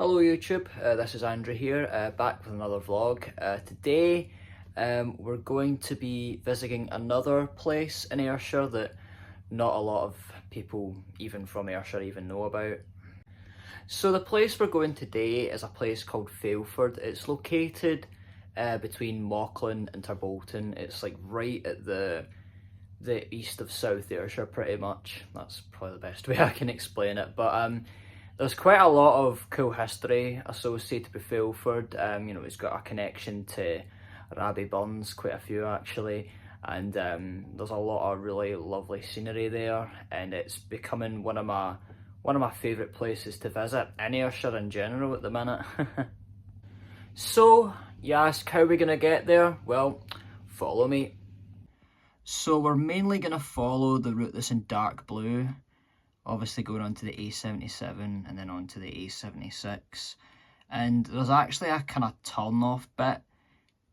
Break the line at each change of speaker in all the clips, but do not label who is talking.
Hello YouTube, this is Andrew here, back with another vlog. Today we're going to be visiting another place in Ayrshire that not a lot of people even from Ayrshire even know about. So the place we're going today is a place called Failford. It's located between Mauchline and Tarbolton. It's like right at the east of South Ayrshire pretty much. That's probably the best way I can explain it. But there's quite a lot of cool history associated with Failford. You know, it's got a connection to Rabbie Burns, quite a few actually, and there's a lot of really lovely scenery there, and it's becoming one of my favourite places to visit in Ayrshire in general at the minute. So you ask how we're gonna get there? Well, follow me. So we're mainly gonna follow the route that's in dark blue, obviously going on to the A77 and then on to the A76, and there's actually a kind of turn off bit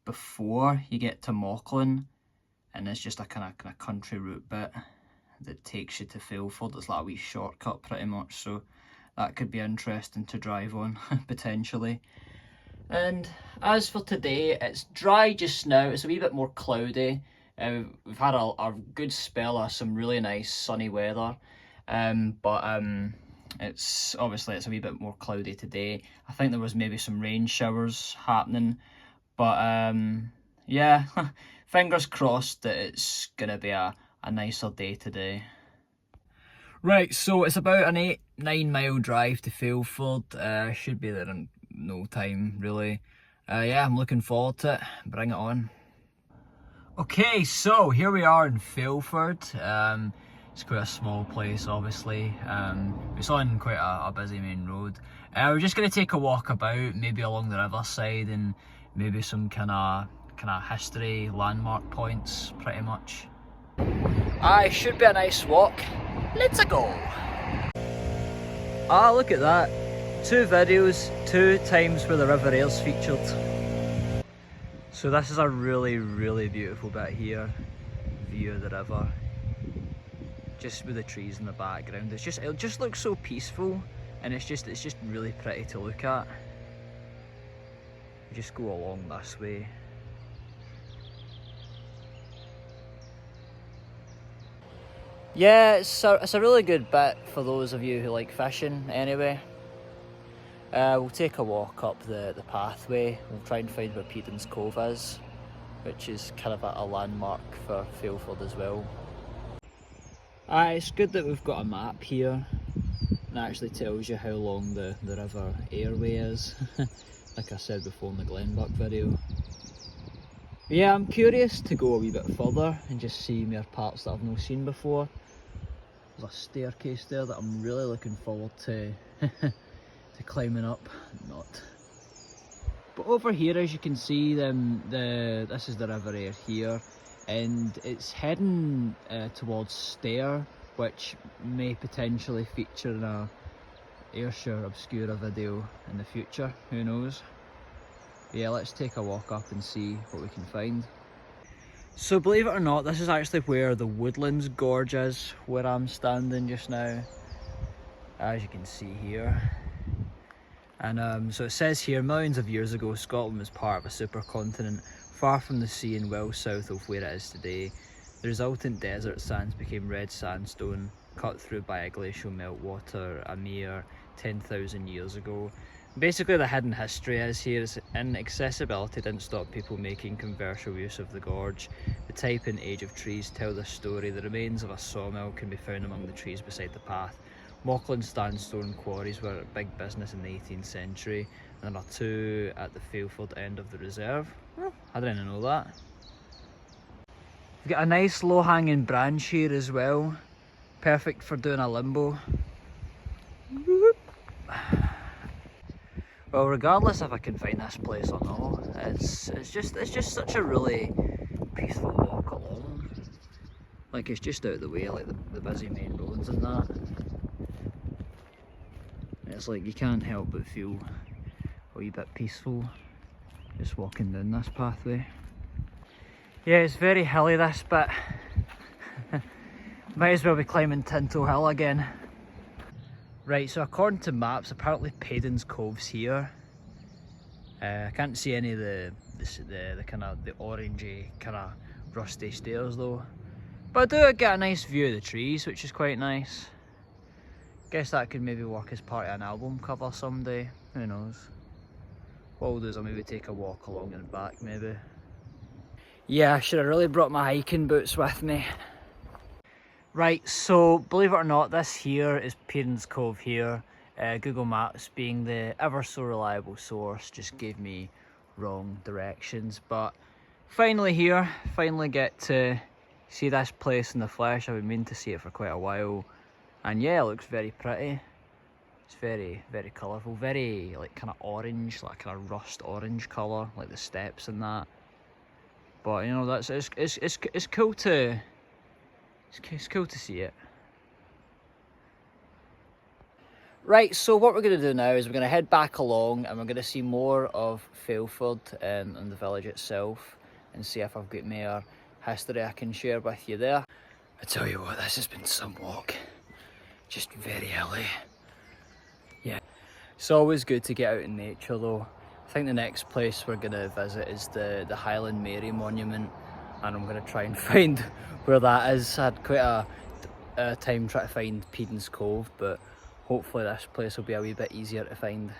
before you get to Mauchline, and it's just a kind of country route bit that takes you to Failford. It's like a wee shortcut pretty much, so that could be interesting to drive on potentially. And as for today, it's dry just now. It's a wee bit more cloudy. We've had a good spell of some really nice sunny weather, but it's a wee bit more cloudy today. I think there was maybe some rain showers happening, but yeah, fingers crossed that it's gonna be a nicer day today. Right, so it's about an 8-9 mile drive to Failford. Should be there in no time really. Yeah, I'm looking forward to it. Bring it on. Okay, so here we are in Failford. It's quite a small place, obviously. It's on quite a busy main road. We're just going to take a walk about, maybe along the riverside, and maybe some kind of history landmark points, pretty much. It should be a nice walk. Let's go. Ah, look at that. 2 videos, 2 times where the River Ayr's featured. So this is a really beautiful bit here. View of the river. Just with the trees in the background. It just looks so peaceful, and it's just really pretty to look at. You just go along this way. Yeah, it's a really good bit for those of you who like fishing anyway. We'll take a walk up the pathway. We'll try and find where Peden's Cove is, which is kind of a landmark for Failford as well. It's good that we've got a map here. It actually tells you how long the River Ayr is, like I said before in the Glenbuck video. But yeah, I'm curious to go a wee bit further and just see more parts that I've not seen before. There's a staircase there that I'm really looking forward to climbing up. Not. But over here, as you can see, this is the River Ayr here, and it's heading towards Stair, which may potentially feature in a Ayrshire Obscura video in the future, who knows. But yeah, let's take a walk up and see what we can find. So believe it or not, this is actually where the Woodlands gorge is, where I'm standing just now, as you can see here. And so it says here, millions of years ago, Scotland was part of a supercontinent far from the sea and well south of where it is today. The resultant desert sands became red sandstone, cut through by a glacial meltwater a mere 10,000 years ago. Basically, the hidden history is here is inaccessibility didn't stop people making commercial use of the gorge. The type and age of trees tell this story. The remains of a sawmill can be found among the trees beside the path. Mauchline sandstone quarries were a big business in the 18th century, and there are 2 at the Failford end of the reserve. Oh, I didn't know that. We've got a nice low-hanging branch here as well, perfect for doing a limbo. Well, regardless if I can find this place or not, it's just such a really peaceful walk along. Like, it's just out of the way, like the busy main roads and that. It's like you can't help but feel a wee bit peaceful just walking down this pathway. Yeah, it's very hilly this bit. Might as well be climbing Tinto Hill again. Right, so according to maps, apparently Peden's Cove's here. I can't see any of the kind of the orangey kind of rusty stairs though, but I do get a nice view of the trees, which is quite nice. Guess that could maybe work as part of an album cover someday. Who knows? What I'll do is I'll maybe take a walk along and back maybe. Yeah, I should have really brought my hiking boots with me. Right, so believe it or not, this here is Peden's Cove here. Google Maps, being the ever so reliable source, just gave me wrong directions, but finally here, finally get to see this place in the flesh. I've been meaning to see it for quite a while, and yeah, it looks very pretty. It's very, very colourful, very like kind of orange, like kind of rust orange colour, like the steps and that. But you know, that's it's cool to it's cool to see it. Right, so what we're going to do now is we're going to head back along and we're going to see more of Failford and the village itself, and see if I've got more history I can share with you there. I tell you what, this has been some walk, just very hilly. Yeah, it's always good to get out in nature though. I think the next place we're going to visit is the Highland Mary Monument, and I'm going to try and find where that is. I had quite a time trying to find Peden's Cove, but hopefully this place will be a wee bit easier to find.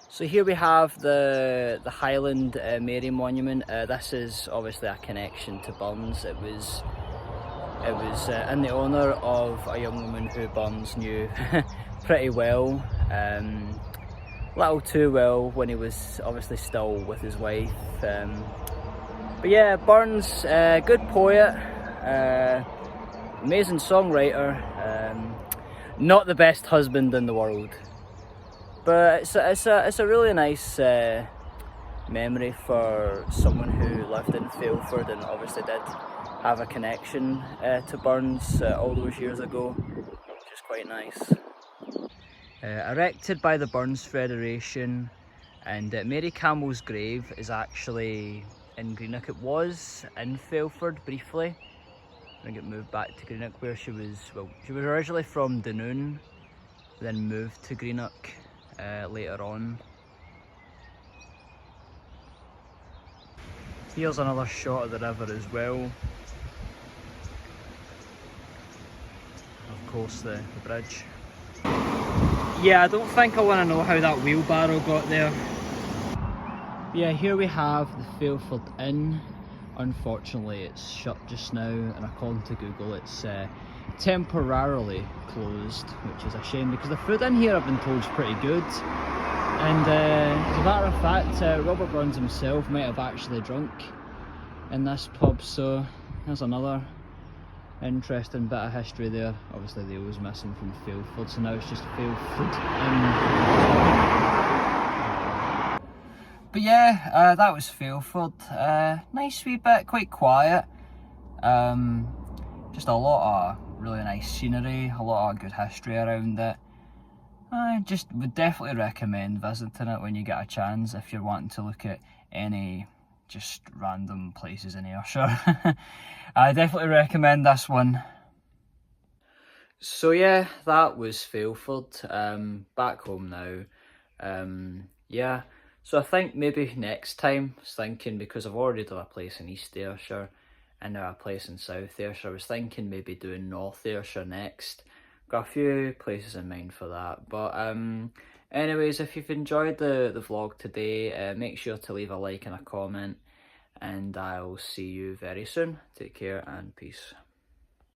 So here we have the Highland Mary Monument. This is obviously a connection to Burns. It was in the honour of a young woman who Burns knew pretty well. Little too well when he was obviously still with his wife. But yeah, Burns, good poet, amazing songwriter. Not the best husband in the world, but it's a really nice memory for someone who lived in Failford and obviously did have a connection to Burns all those years ago, which is quite nice. Erected by the Burns Federation, and Mary Campbell's grave is actually in Greenock. It was in Failford briefly. I think it moved back to Greenock, where she was originally from Dunoon, then moved to Greenock later on. Here's another shot of the river as well. Of course the bridge. Yeah, I don't think I want to know how that wheelbarrow got there. Yeah, here we have the Failford Inn. Unfortunately, it's shut just now, and according to Google, it's temporarily closed, which is a shame because the food in here, I've been told, is pretty good. And as a matter of fact, Robert Burns himself might have actually drunk in this pub, so there's another interesting bit of history there. Obviously, the O was missing from Failford, so now it's just Failford Inn. But yeah, that was Failford. Nice wee bit, quite quiet. Just a lot of really nice scenery, a lot of good history around it. I just would definitely recommend visiting it when you get a chance if you're wanting to look at any just random places in Ayrshire. I definitely recommend this one. So yeah, that was Failford. Back home now. Yeah. So I think maybe next time, I was thinking, because I've already done a place in East Ayrshire and now a place in South Ayrshire, I was thinking maybe doing North Ayrshire next. Got a few places in mind for that. But anyways, if you've enjoyed the vlog today, make sure to leave a like and a comment, and I'll see you very soon. Take care and peace.